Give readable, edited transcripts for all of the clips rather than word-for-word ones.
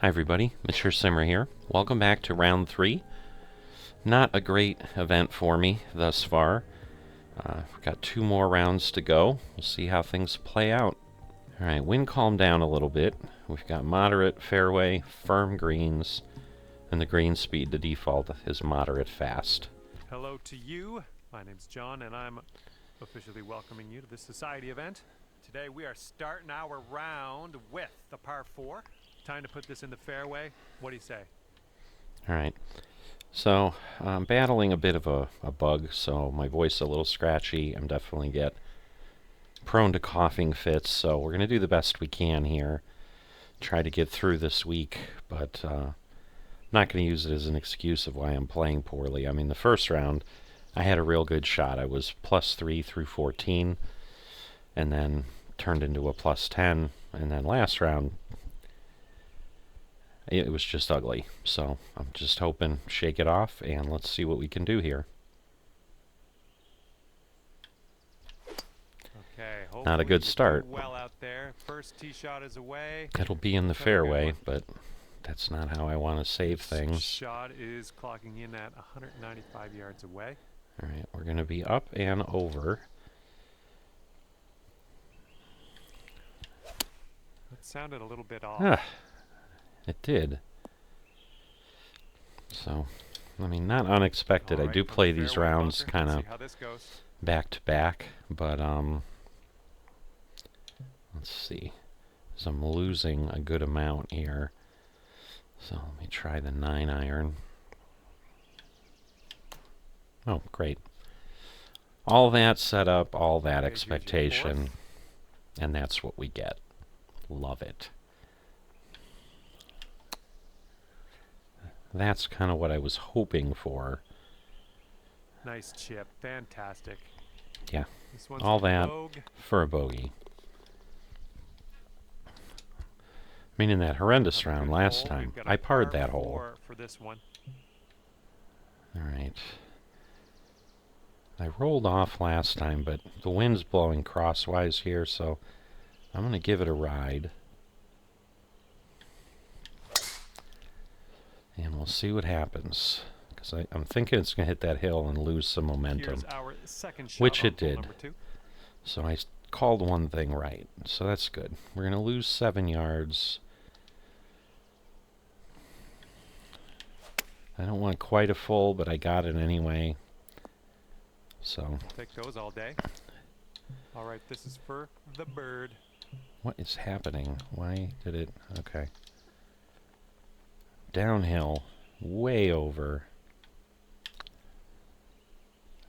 Hi everybody, Mr. Simmer here. Welcome back to round 3. Not a great event for me thus far. We've got 2 more rounds to go. We'll see how things play out. Alright, wind calmed down a little bit. We've got moderate fairway, firm greens, and the green speed to default is moderate fast. Hello to you. My name's John and I'm officially welcoming you to this society event. Today we are starting our round with the par 4. Time to put this in the fairway. What do you say? Alright, so I'm battling a bit of a bug, so my voice is a little scratchy. I'm definitely prone to coughing fits, so we're going to do the best we can here. Try to get through this week, but I'm not going to use it as an excuse of why I'm playing poorly. I mean, the first round, I had a real good shot. I was +3 through 14, and then turned into a +10, and then last round, it was just ugly. So I'm just hoping shake it off, and let's see what we can do here. Okay, Not a good start. Well out there. First tee shot is away. It'll be in the fairway, but that's not how I want to save things. Shot is clocking in at 195 yards away. All right, we're going to be up and over. That sounded a little bit off. Ah, it did. So, I mean, not unexpected. I do play these rounds kind of back to back, but let's see. So I'm losing a good amount here. So let me try the 9-iron. Oh, great. All that setup, all that expectation, and that's what we get. Love it. That's kind of what I was hoping for. Nice chip. Fantastic. Yeah. All that for a bogey. I mean, in that horrendous round last time, I parred that hole. For this one. All right. I rolled off last time, but the wind's blowing crosswise here, so I'm going to give it a ride. And we'll see what happens. Because I'm thinking it's going to hit that hill and lose some momentum. Which it did. So I called one thing right. So that's good. We're going to lose 7 yards. I don't want quite a full, but I got it anyway. So. Take those all day. All right, this is for the bird. What is happening? Why did it? Okay. Downhill, way over.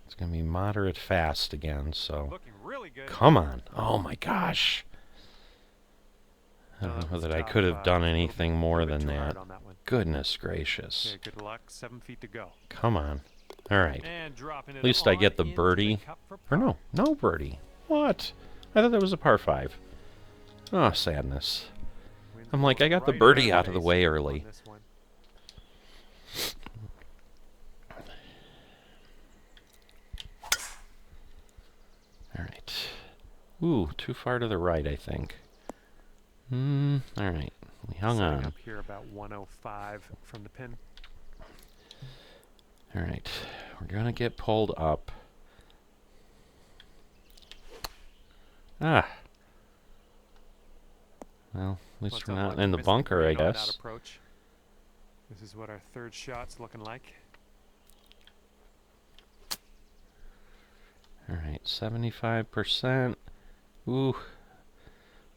It's going to be moderate fast again, so. Looking really good. Come on. Oh my gosh. I don't know that I could have done anything more than that. Goodness gracious. Okay, good luck. 7 feet to go. Come on. All right. At least I get the birdie. Or no birdie. What? I thought that was a par 5. Oh, sadness. I'm like, I got the birdie out of the way early. All right. Ooh, too far to the right, I think. All right. We hung on. Up here about 105 from the pin. All right. We're going to get pulled up. Ah. Well, at least we're not in the bunker, I guess. This is what our third shot's looking like. All right, 75%. Ooh.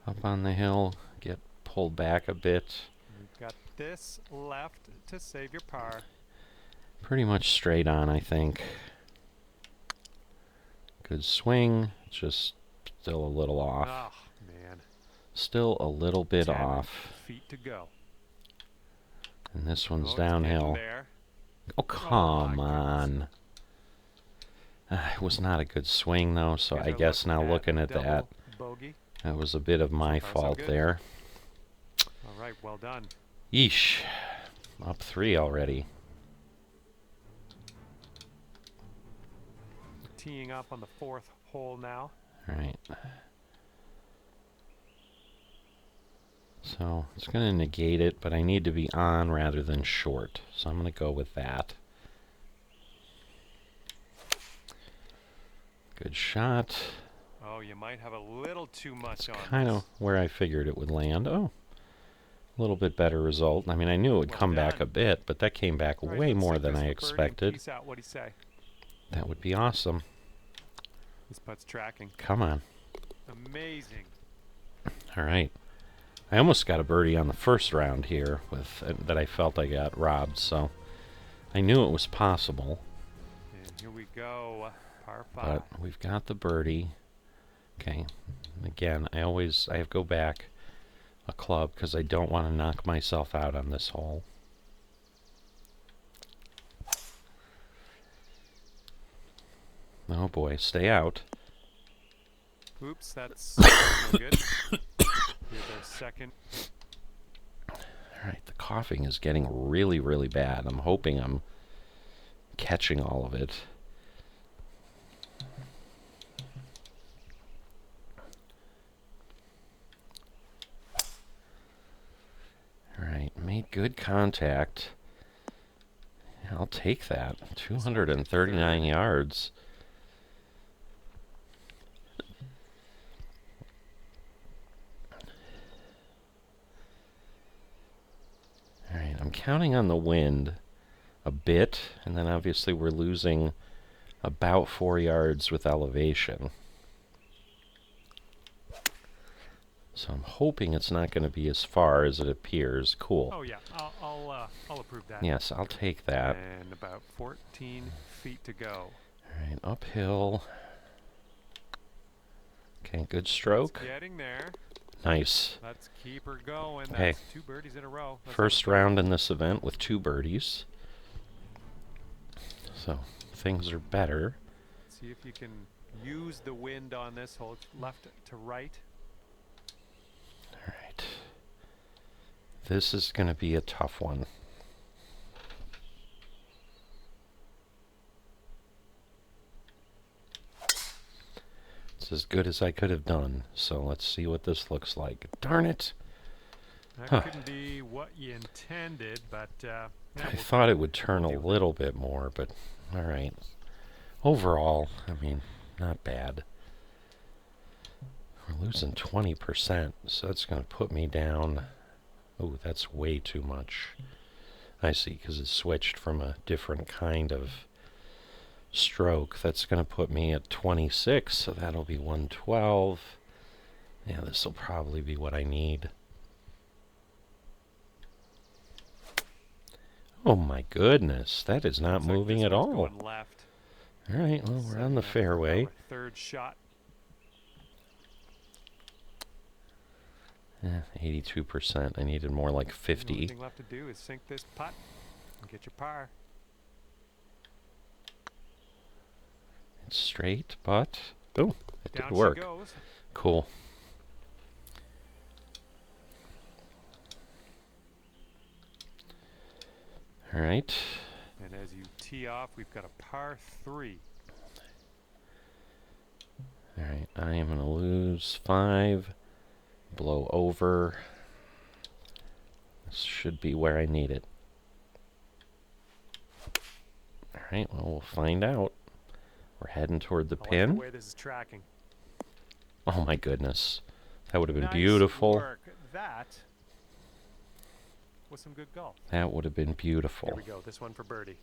Up on the hill. Get pulled back a bit. We've got this left to save your par. Pretty much straight on, I think. Good swing. Just still a little off. Oh, man. Still a little bit 10 off. feet to go. And this one's downhill. Oh, come on. It was not a good swing, though, so I guess now looking at that, that was a bit of my fault there. All right, well done. Yeesh. Up 3 already. Teeing up on the 4th hole now. All right. So it's going to negate it, but I need to be on rather than short. So I'm going to go with that. Good shot. Oh, you might have a little too much on Kind this. of where I figured it would land. Oh, a little bit better result. I mean, I knew it would Well come back done. a bit, but that came back All right, way let's more sink than this I for birdie and expected. peace out. What'd he say? That would be awesome. This putt's tracking. Come on. Amazing. All right. I almost got a birdie on the first round here with that I felt I got robbed, so I knew it was possible. And here we go. Par 5. But we've got the birdie. Okay. Again, I have to go back a club because I don't want to knock myself out on this hole. Oh boy, stay out. Oops, that's no good. Here's our second. Alright, the coughing is getting really, really bad. I'm hoping I'm catching all of it. Alright, made good contact. I'll take that. 239 yards. Alright, I'm counting on the wind a bit, and then obviously we're losing about 4 yards with elevation. So I'm hoping it's not going to be as far as it appears. Cool. Oh yeah, I'll approve that. Yes, I'll take that. And about 14 feet to go. Alright, uphill. Okay, good stroke. It's getting there. Nice. Let's keep her going. Okay. That's 2 birdies in a row. First round in this event with 2 birdies. So things are better. See if you can use the wind on this hole. Left to right. Alright. This is going to be a tough one. It's as good as I could have done. So let's see what this looks like. Darn it! That couldn't be what you intended, but yeah, I thought it would turn a little bit more, but alright. Overall, I mean, not bad. We're losing 20%, so that's going to put me down. Oh, that's way too much. I see, because it switched from a different kind of stroke. That's going to put me at 26, so that'll be 112. Yeah, this will probably be what I need. Oh my goodness, that is not moving at all. Going left. All right, well, we're on the fairway. Third shot. Yeah, 82%. I needed more like 50. The only thing left to do is sink this putt and get your par. It's straight, but oh, it Down did work. she goes. Cool. All right. And as you tee off, we've got a par 3. All right, I am going to lose 5. Blow over. This should be where I need it. All right, well, we'll find out. We're heading toward the I like pin. the way this is tracking. Oh my goodness. That would have been Nice beautiful. work. That was some good golf. That would have been beautiful. Here we go. This one for birdie.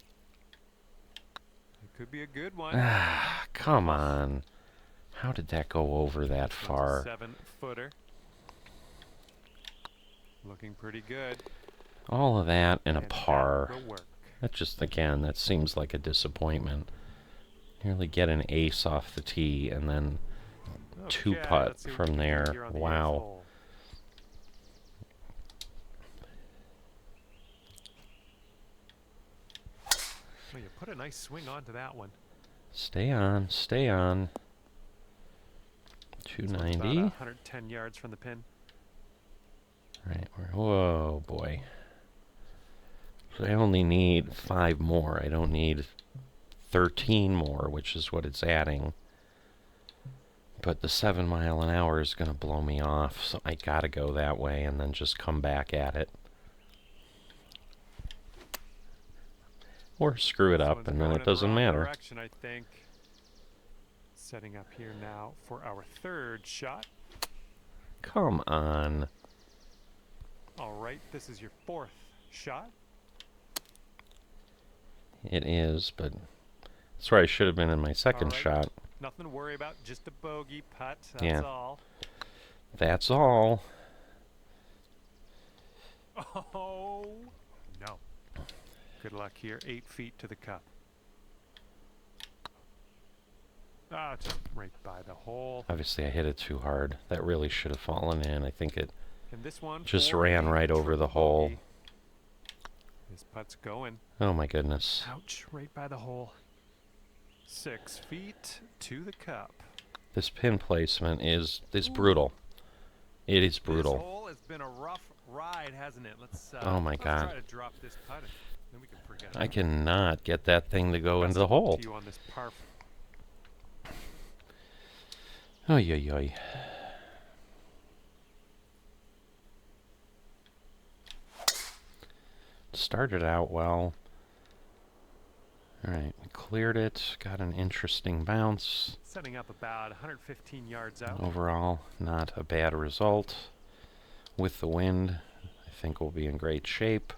It could be a good one. Ah, come on. How did that go over that far? 7-footer. Looking pretty good. All of that and a And par. that will work. That just, again, that seems like a disappointment. Nearly get an ace off the tee and then two Okay, putt let's see what from we can do there. here on the 8th Wow. hole. Well, you put a nice swing onto that one. Stay on, stay on. This one's about 290. 110 yards from the pin. Right, whoa, boy. So I only need 5 more. I don't need 13 more, which is what it's adding. But the 7 mile an hour is going to blow me off, so I gotta go that way and then just come back at it. Or screw it This up one's and then going it in the doesn't wrong matter. direction, I think. Setting up here now for our third shot. Come on. All right, this is your fourth shot. It is, but that's where I should have been in my second right. shot. Nothing to worry about, just a bogey putt, that's Yeah. all. That's all. Oh, no. Good luck here, 8 feet to the cup. Ah, just right by the hole. Obviously, I hit it too hard. That really should have fallen in. I think it And this one just for ran a right over the triple hole. bogey. This putt's going. Oh my goodness. Ouch, right by the hole. 6 feet to the cup. This pin placement is brutal. It is This brutal. hole has been a rough ride, hasn't it? Let's Oh my let's God. try to drop this putt, and then we can forget I it. cannot get that thing to go Best into the of luck hole. to you on this par. Oy, oy, oy. Started out well. Alright, we cleared it. Got an interesting bounce. Setting up about 115 yards out. Overall, not a bad result. With the wind, I think we'll be in great shape.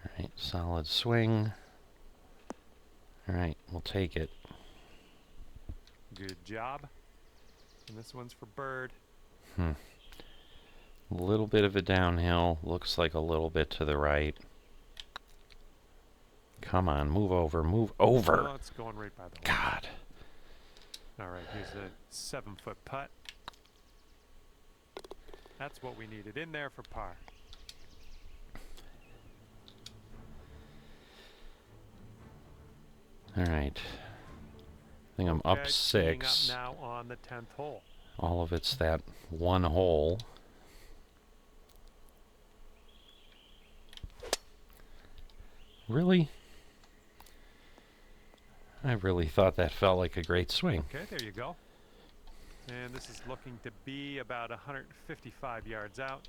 Alright, solid swing. Alright, we'll take it. Good job. And this one's for bird. A little bit of a downhill. Looks like a little bit to the right. Come on, move over, move over. Oh, it's going right by the hole. God. All right, here's a 7-foot putt. That's what we needed in there for par. Alright. I think I'm up Okay, teeing 6. Up now on the 10th hole. All of it's that one hole. Really? I really thought that felt like a great swing. Okay, there you go. And this is looking to be about 155 yards out.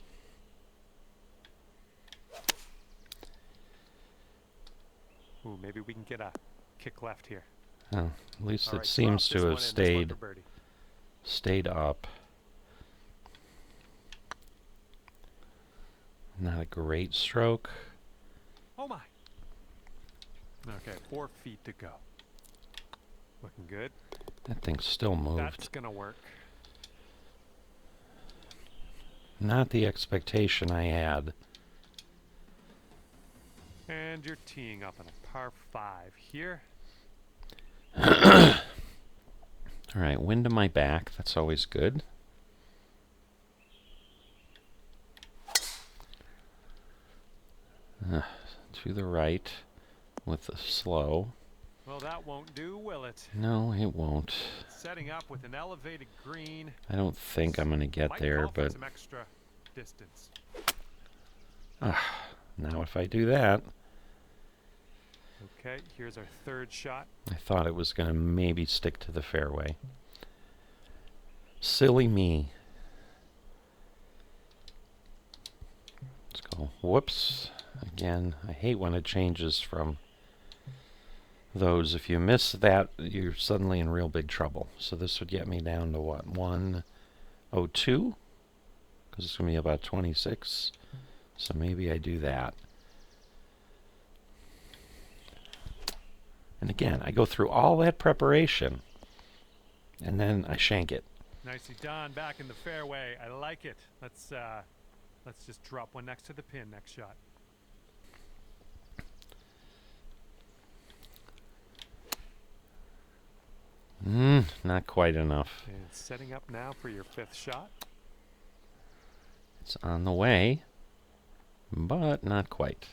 Ooh, maybe we can get a kick left here. Oh, at least All it right, seems drop to this have one in, this one for birdie. stayed up. Not a great stroke. Oh my. Okay, 4 feet to go. Looking good. That thing still moved. That's gonna work. Not the expectation I had. And you're teeing up on a par 5 here. Alright, wind to my back. That's always good. To the right with the slow. Well, that won't do, will it? No, it won't. Setting up with an elevated green. I don't think I'm going to get Might there, call for but some extra distance. now if I do that, Okay, here's our third shot. I thought it was going to maybe stick to the fairway. Silly me. Let's go. Whoops. Again, I hate when it changes from those. If you miss that, you're suddenly in real big trouble. So this would get me down to what? 102? Because it's going to be about 26. So maybe I do that. And again, I go through all that preparation, and then I shank it. Nicely done, back in the fairway. I like it. Let's just drop one next to the pin next shot. Not quite enough. And setting up now for your 5th shot. It's on the way, but not quite.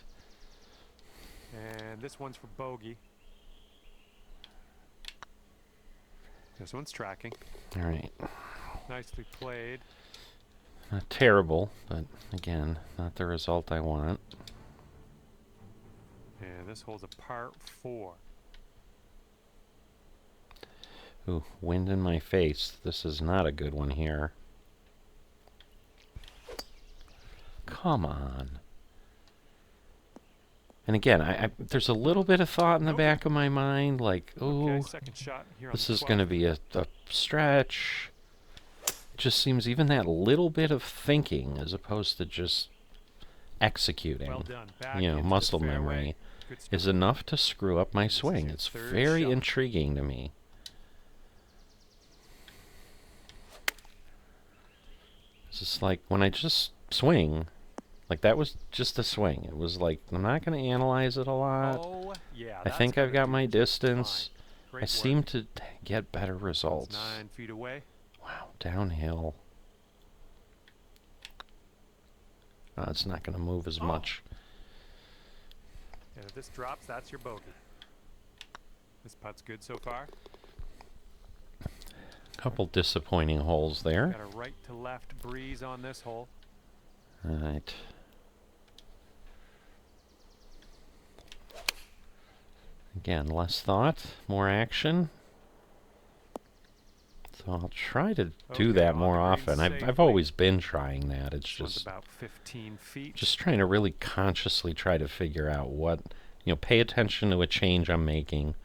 And this one's for bogey. This one's tracking. All right. Nicely played. Not terrible, but again, not the result I want. And this hole's a par 4. Ooh, wind in my face. This is not a good one here. Come on. And again, there's a little bit of thought in the back of my mind, like, Okay, ooh, second shot here on this the is going to 12th. be a stretch. It just seems even that little bit of thinking, as opposed to just executing, Well done. Back you know, into the muscle fairway. memory, Good start. is enough to screw up my This is swing. your It's third very shot. intriguing to me. It's just like when I just swing, like that was just a swing. It was like, I'm not going to analyze it a lot. Oh, yeah. I think I've got my distance. Great I seem work. to get better results. 9 feet away. Wow, downhill. Oh, it's not going to move as much. And if this drops, that's your bogey. This putt's good so far. Couple disappointing holes there. Got a right to left breeze on this hole. All right. Again, less thought, more action. So I'll try to do that more often. I've always been trying that. It's just about 15 feet. Just trying to really consciously try to figure out what, you know, pay attention to a change I'm making,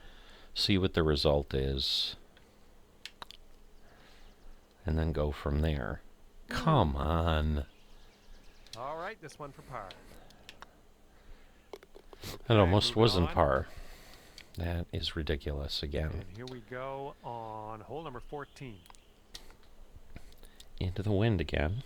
see what the result is, and then go from there. Come on. All right, this one for par. That almost wasn't on. par. That is ridiculous again. And here we go on hole number 14. Into the wind again.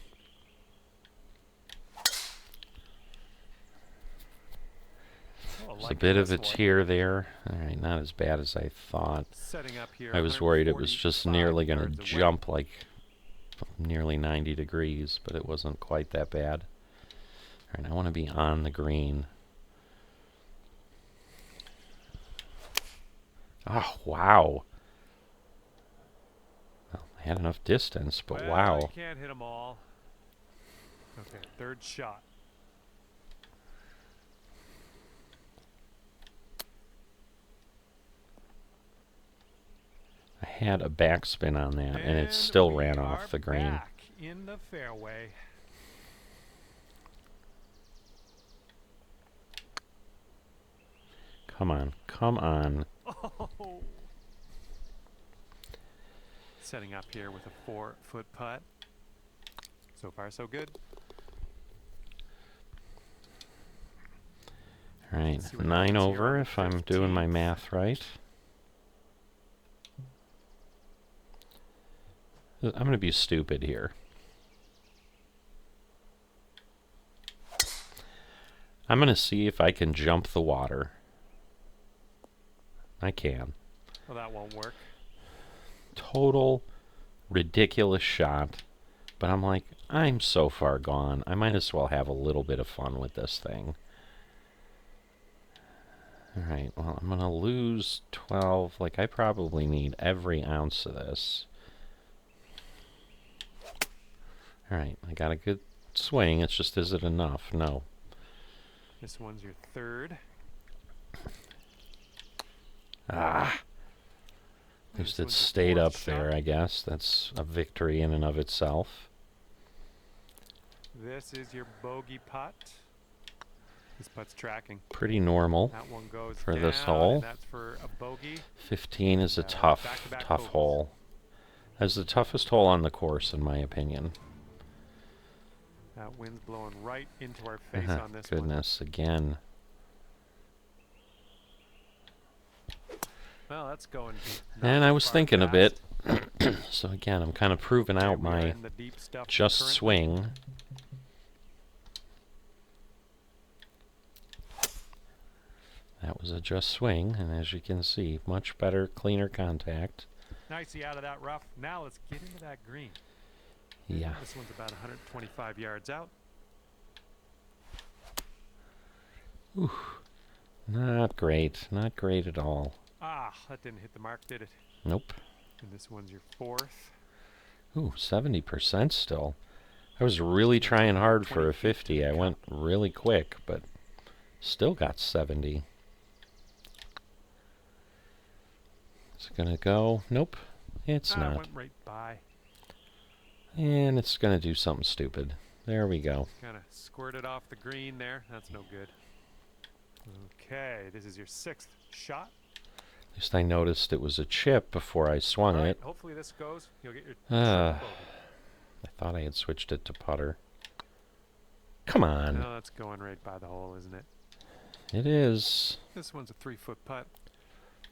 There's a bit of a tear there. All right, not as bad as I thought. Setting up here. I was worried it was just nearly going to jump like nearly 90 degrees, but it wasn't quite that bad. All right, I want to be on the green. Oh, wow. Well, I had enough distance, but wow. You can't hit them all. Okay, third shot. I had a backspin on that, and it still ran off the green. Back in the fairway. Come on, come on. Oh. Setting up here with a 4-foot putt. So far, so good. All right, 9 over if I'm doing my math right. I'm going to be stupid here. I'm going to see if I can jump the water. I can. Well, that won't work. Total ridiculous shot. But I'm like, I'm so far gone. I might as well have a little bit of fun with this thing. Alright, well, I'm going to lose 12. Like, I probably need every ounce of this. Alright, I got a good swing. It's just, is it enough? No. This one's your third. Ah! At least it stayed up there, I guess. That's a victory in and of itself. This is your bogey putt. This putt's tracking. Pretty normal That one goes for down, this hole. and that's for a bogey. 15 is a tough back-to-back hole. That's the toughest hole on the course, in my opinion. That wind's blowing right into our face on this Goodness, again. Well, that's going And I was thinking a bit. So again, I'm kind of proving out my just swing. That was a just swing, and as you can see, much better, cleaner contact. Nicely out of that rough. Now let's get into that green. Yeah. This one's about 125 yards out. Ooh, not great. Not great at all. Ah, that didn't hit the mark, did it? Nope. And this one's your fourth. Ooh, 70% still. I was really trying hard for a 50. I went really quick, but still got 70. It's gonna go. Nope. It's not. Went right by. And it's going to do something stupid. There we go. Kind of squirted off the green there. That's no good. Okay, this is your 6th shot. At least I noticed it was a chip before I swung All right, it. hopefully this goes. You'll get your I second bogey. thought I had switched it to putter. Come on. No, that's going right by the hole, isn't it? It is. This one's a 3-foot putt.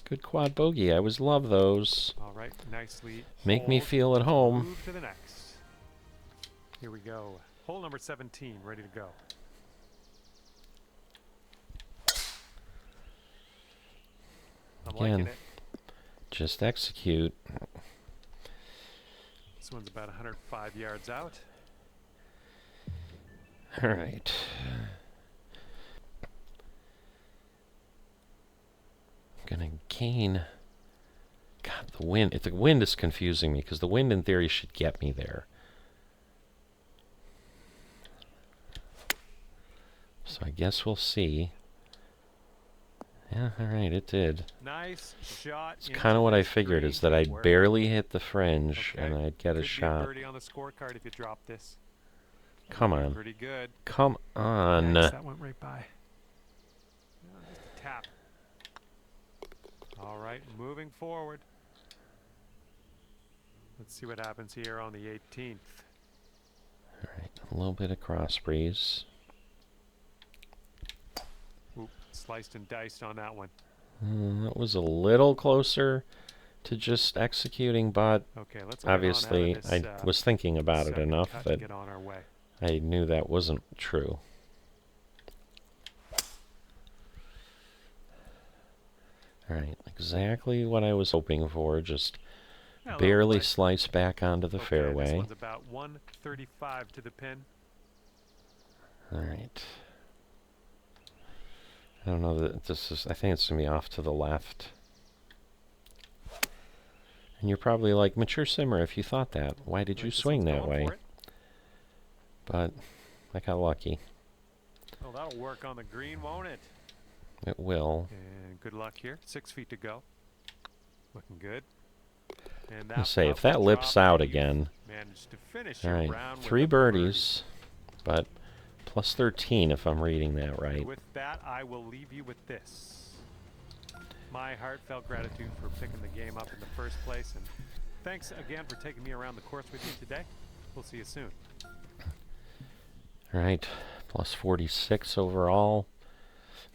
Good quad bogey. I always love those. All right, nicely. Make me hold. feel at home. Move to the next. Here we go. Hole number 17, ready to go. I'm liking Again, it. just execute. This one's about 105 yards out. All right. Gonna gain. God, the wind. If the wind is confusing me, because the wind in theory should get me there. So I guess we'll see. Yeah, all right, it did. Nice shot. It's kind of what I figured, is that I'd barely hit the fringe Okay. and I'd get a Could shot. be a birdie on the scorecard if you drop this. Come on. Pretty good. Come on. Nice, that went right by. Just a tap. All right, moving forward. Let's see what happens here on the 18th. All right, a little bit of cross breeze. Oop, sliced and diced on that one. That was a little closer to just executing, but Okay, let's get obviously on out of this, I was thinking about it second enough cut to that get on our way. I knew that wasn't true. All right, exactly what I was hoping for, just Yeah, a little barely play. slice back onto the Okay, This fairway. one's about 135 to the pin. All right. I don't know that this is, I think it's going to be off to the left. And you're probably like, Mature Simmer, if you thought that, why did you Right, this swing one's that going way? for it. But I got lucky. Oh, that'll work on the green, won't it? It will. And good luck here. 6 feet to go. Looking good. And I'll say, putt if that will lips drop, out and you've again. managed to finish All your right, round with 3 a birdie. birdies, but plus 13 if I'm reading that right. With that, I will leave you with this. My heartfelt gratitude for picking the game up in the first place, and thanks again for taking me around the course with you today. We'll see you soon. All right, plus 46 overall.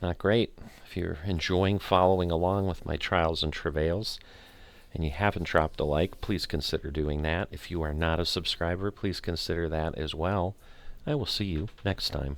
Not great. If you're enjoying following along with my trials and travails, and you haven't dropped a like, please consider doing that. If you are not a subscriber, please consider that as well. I will see you next time.